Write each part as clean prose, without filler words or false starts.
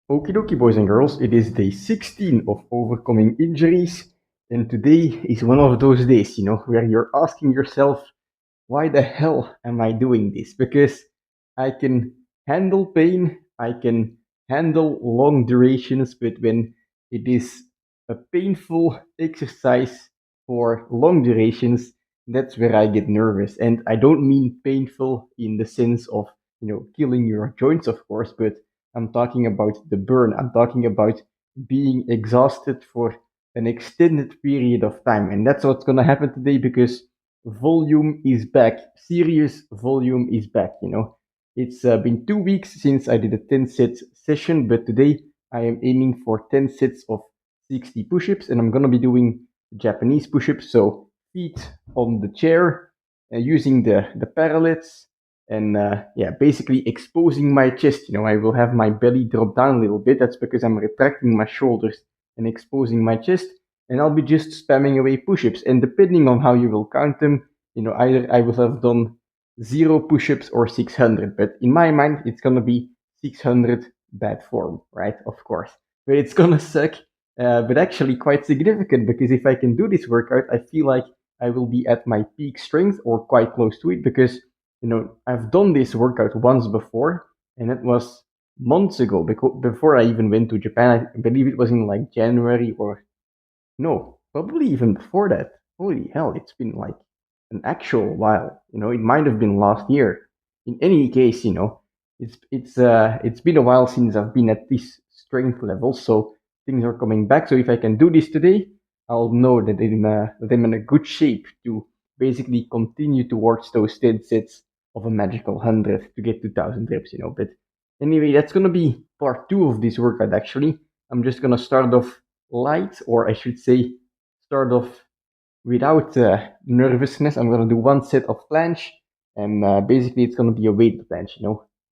Okie dokie, boys and girls, it is day 16 of overcoming injuries, and today is one of those days, where you're asking yourself, why the hell am I doing this? Because I can handle pain, I can handle long durations, but when it is a painful exercise for long durations, that's where I get nervous. And I don't mean painful in the sense of, killing your joints, of course, but I'm talking about the burn. I'm talking about being exhausted for an extended period of time. And that's what's going to happen today because volume is back. Serious volume is back. It's been 2 weeks since I did a 10 set session, but today I am aiming for 10 sets of 60 push ups, and I'm going to be doing Japanese push ups. So, feet on the chair, using the parallels, and yeah, basically exposing my chest. I will have my belly drop down a little bit. That's because I'm retracting my shoulders and exposing my chest, and I'll be just spamming away push-ups. And depending on how you will count them, either I will have done 0 push-ups or 600. But in my mind, it's gonna be 600 bad form, right? Of course, but it's gonna suck. But actually quite significant because if I can do this workout, I feel like I will be at my peak strength or quite close to it because I've done this workout once before, and it was months ago before I even went to Japan. I believe it was in like January or no, probably even before that. Holy hell, it's been like an actual while. It might have been last year. In any case, it's been a while since I've been at this strength level, so things are coming back. So if I can do this today, I'll know that I'm in a good shape to basically continue towards those 10 sets of a magical 100 to get to 1,000 reps. But anyway, that's gonna be part two of this workout. Actually, I'm just gonna start off light, or I should say, start off without nervousness. I'm gonna do one set of planche, and basically it's gonna be a weighted planche.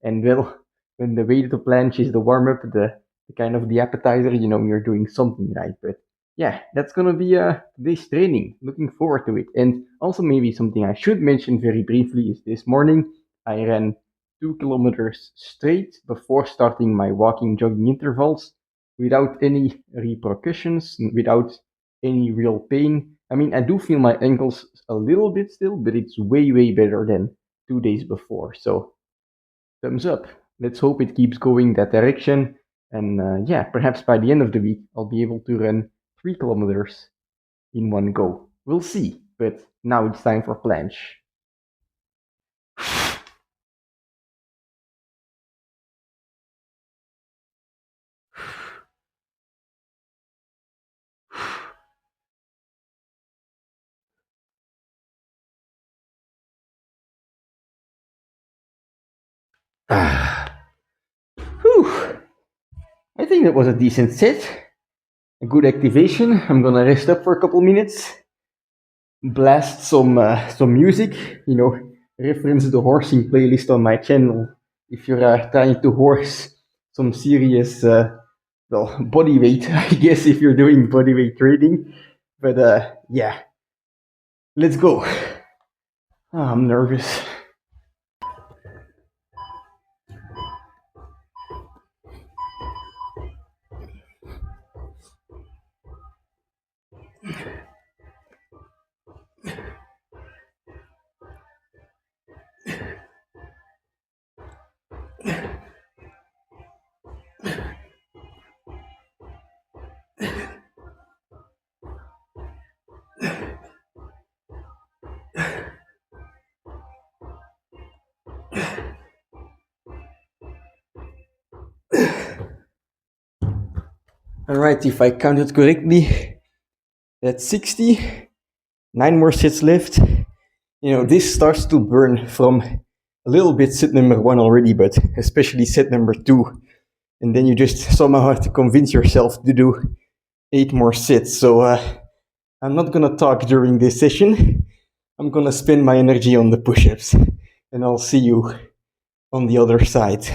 And well, when the weighted planche is the warm up, the kind of the appetizer, you're doing something right. But yeah, that's gonna be today's training. Looking forward to it. And also maybe something I should mention very briefly is this morning I ran 2 kilometers straight before starting my walking jogging intervals without any repercussions, without any real pain. I mean, I do feel my ankles a little bit still, but it's way, way better than 2 days before. So, thumbs up. Let's hope it keeps going that direction. And yeah, perhaps by the end of the week, I'll be able to run 3 kilometers in one go. We'll see. But now it's time for planche. Whew. I think that was a decent set. A good activation. I'm gonna rest up for a couple minutes, blast some music, reference the horsing playlist on my channel if you're trying to horse some serious well body weight, I guess, if you're doing body weight training. But yeah, let's go. I'm nervous. All right, if I counted correctly, that's 60. 9 more sets left. This starts to burn from a little bit set number 1 already, but especially set number 2. And then you just somehow have to convince yourself to do 8 more sets. So I'm not gonna talk during this session. I'm gonna spend my energy on the push-ups, and I'll see you on the other side.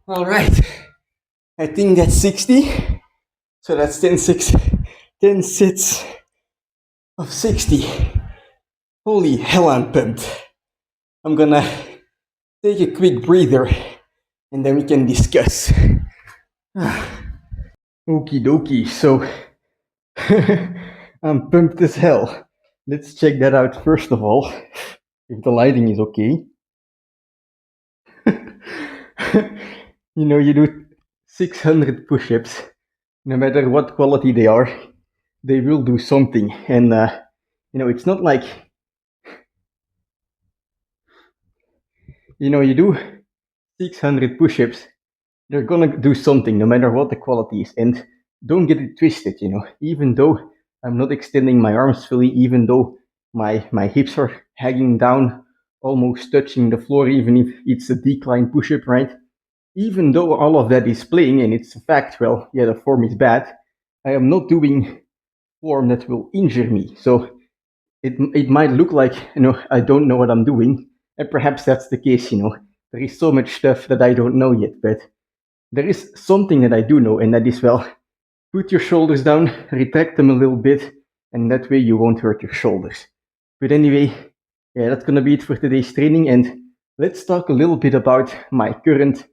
All right, I think that's 60. So that's 10 sets of 60. Holy hell, I'm pumped. I'm gonna take a quick breather and then we can discuss. Okie dokie, so I'm pumped as hell. Let's check that out first of all, if the lighting is okay. You know, you do 600 push-ups, no matter what quality they are, they will do something. And it's not like you do 600 push-ups, they're gonna do something no matter what the quality is. And don't get it twisted, even though I'm not extending my arms fully, even though my hips are hanging down, almost touching the floor, even if it's a decline push-up, right? Even though all of that is playing and it's a fact, well, yeah, the form is bad, I am not doing form that will injure me. So it might look like I don't know what I'm doing, and perhaps that's the case. There is so much stuff that I don't know yet, but there is something that I do know, and that is, well, put your shoulders down, retract them a little bit, and that way you won't hurt your shoulders. But anyway, yeah, that's gonna be it for today's training, and let's talk a little bit about my current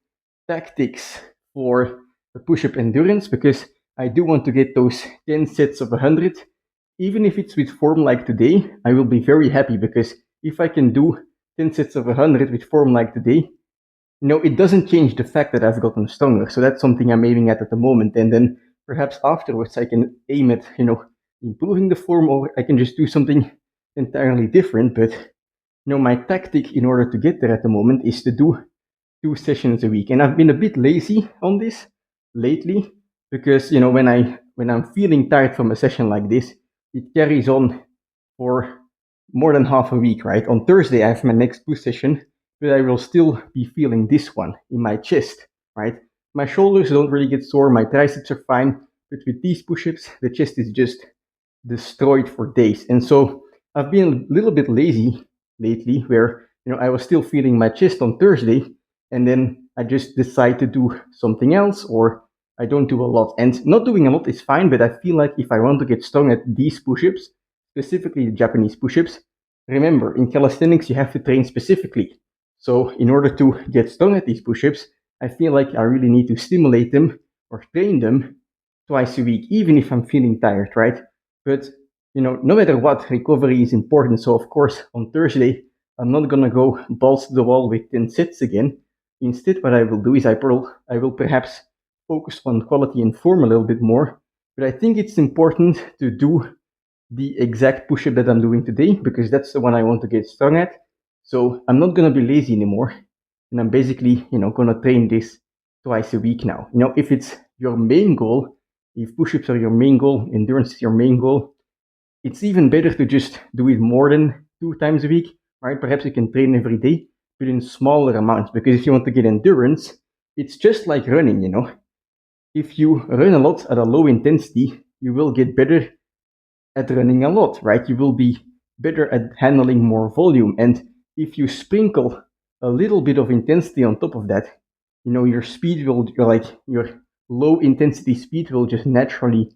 tactics for the push-up endurance, because I do want to get those 10 sets of 100. Even if it's with form like today, I will be very happy, because if I can do 10 sets of 100 with form like today, it doesn't change the fact that I've gotten stronger. So that's something I'm aiming at the moment. And then perhaps afterwards I can aim at, improving the form, or I can just do something entirely different. But, my tactic in order to get there at the moment is to do 2 sessions a week. And I've been a bit lazy on this lately, because, when I'm feeling tired from a session like this, it carries on for more than half a week, right? On Thursday, I have my next push session, but I will still be feeling this one in my chest, right? My shoulders don't really get sore, my triceps are fine, but with these push-ups, the chest is just destroyed for days. And so I've been a little bit lazy lately, where I was still feeling my chest on Thursday, and then I just decide to do something else, or I don't do a lot. And not doing a lot is fine, but I feel like if I want to get strong at these push-ups, specifically the Japanese push-ups, remember, in calisthenics you have to train specifically. So in order to get strong at these push-ups, I feel like I really need to stimulate them or train them twice a week, even if I'm feeling tired, right? But no matter what, recovery is important. So of course, on Thursday, I'm not gonna go balls to the wall with 10 sets again. Instead, what I will do is I will perhaps focus on quality and form a little bit more. But I think it's important to do the exact push-up that I'm doing today, because that's the one I want to get strong at. So I'm not gonna be lazy anymore, and I'm basically gonna train this twice a week now. If it's your main goal, if push-ups are your main goal, endurance is your main goal, it's even better to just do it more than 2 times a week, right? Perhaps you can train every day, but in smaller amounts, because if you want to get endurance, it's just like running. If you run a lot at a low intensity, you will get better at running a lot, right? You will be better at handling more volume. And if you sprinkle a little bit of intensity on top of that, your speed will, your low intensity speed will just naturally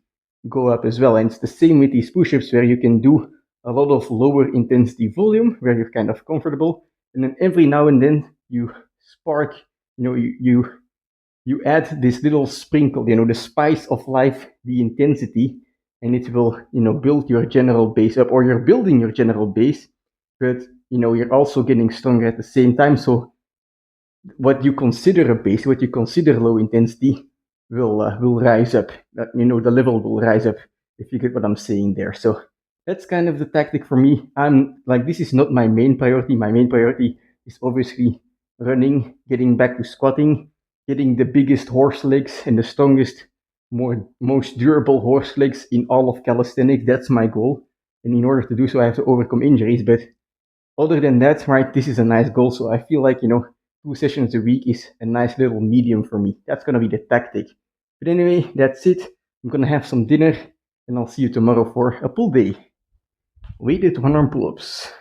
go up as well. And it's the same with these push-ups, where you can do a lot of lower intensity volume, where you're kind of comfortable. And then every now and then you spark, you add this little sprinkle, the spice of life, the intensity, and it will, build your general base up, or you're building your general base, but, you're also getting stronger at the same time. So what you consider a base, what you consider low intensity, will rise up. The level will rise up, if you get what I'm saying there. So that's kind of the tactic for me. I'm like, this is not my main priority. My main priority is obviously running, getting back to squatting, getting the biggest horse legs and the strongest, most durable horse legs in all of calisthenics. That's my goal. And in order to do so, I have to overcome injuries. But other than that, right, this is a nice goal. So I feel like, 2 sessions a week is a nice little medium for me. That's going to be the tactic. But anyway, that's it. I'm going to have some dinner, and I'll see you tomorrow for a pull day. Weighted 1 arm pull-ups.